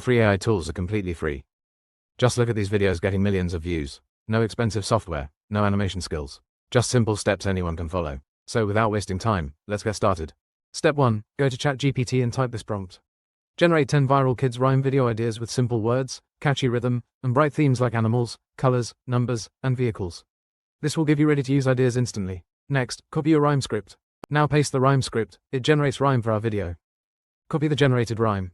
Nursery AI tools are completely free. Just look at these videos getting millions of views. No expensive software, no animation skills. Just simple steps anyone can follow. So without wasting time, let's get started. Step 1. Go to ChatGPT and type this prompt. Generate 10 viral kids rhyme video ideas with simple words, catchy rhythm, and bright themes like animals, colors, numbers, and vehicles. This will give you ready-to-use ideas instantly. Next, copy your rhyme script. Now paste the rhyme script. It generates rhyme for our video. Copy the generated rhyme.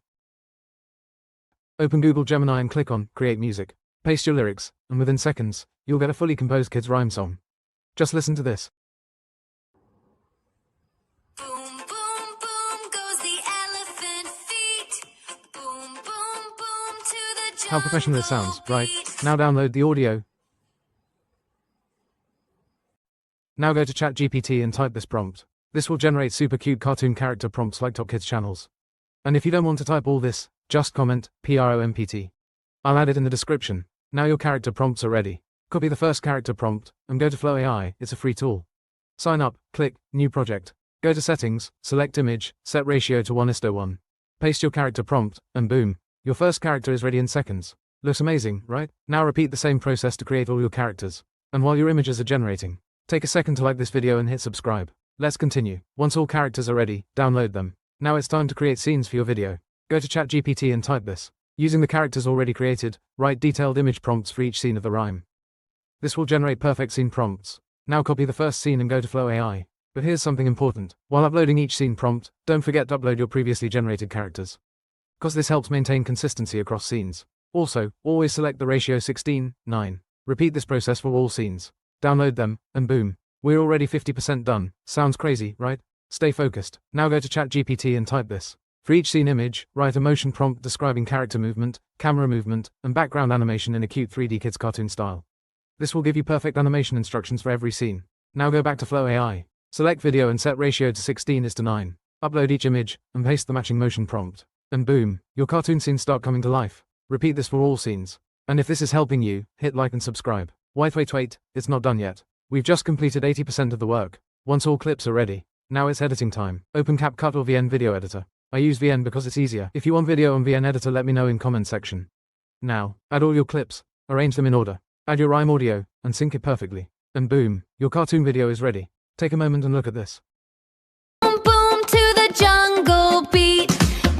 Open Google Gemini and click on Create Music. Paste your lyrics, and within seconds, you'll get a fully composed kids rhyme song. Just listen to this. Boom, boom, boom goes the elephant feet. Boom, boom, boom to the jungle. How professional it sounds, right? beat. Now download the audio. Now go to ChatGPT and type this prompt. This will generate super cute cartoon character prompts like top kids channels. And if you don't want to type all this, just comment PROMPT. I'll add it in the description. Now your character prompts are ready. Copy the first character prompt and go to Flow AI. It's a free tool. Sign up, click New Project. Go to Settings, select Image, set ratio to 1:1. Paste your character prompt, and boom, your first character is ready in seconds. Looks amazing, right? Now repeat the same process to create all your characters. And while your images are generating, take a second to like this video and hit subscribe. Let's continue. Once all characters are ready, download them. Now it's time to create scenes for your video. Go to ChatGPT and type this. Using the characters already created, write detailed image prompts for each scene of the rhyme. This will generate perfect scene prompts. Now copy the first scene and go to Flow AI. But here's something important. While uploading each scene prompt, don't forget to upload your previously generated characters, because this helps maintain consistency across scenes. Also, always select the ratio 16:9. Repeat this process for all scenes. Download them, and boom, we're already 50% done. Sounds crazy, right? Stay focused. Now go to ChatGPT and type this. For each scene image, write a motion prompt describing character movement, camera movement, and background animation in a cute 3D kids cartoon style. This will give you perfect animation instructions for every scene. Now go back to Flow AI. Select video and set ratio to 16:9. Upload each image, and paste the matching motion prompt. And boom, your cartoon scenes start coming to life. Repeat this for all scenes. And if this is helping you, hit like and subscribe. Wait, it's not done yet. We've just completed 80% of the work. Once all clips are ready, now it's editing time. Open CapCut or VN Video Editor. I use VN because it's easier. If you want video on VN Editor, let me know in comment section. Now, add all your clips, arrange them in order, add your rhyme audio, and sync it perfectly. And boom, your cartoon video is ready. Take a moment and look at this. Boom, boom to the jungle beat.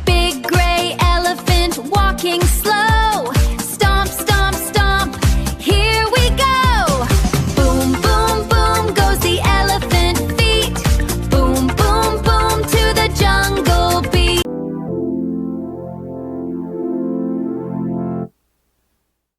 Big gray elephant walking slow.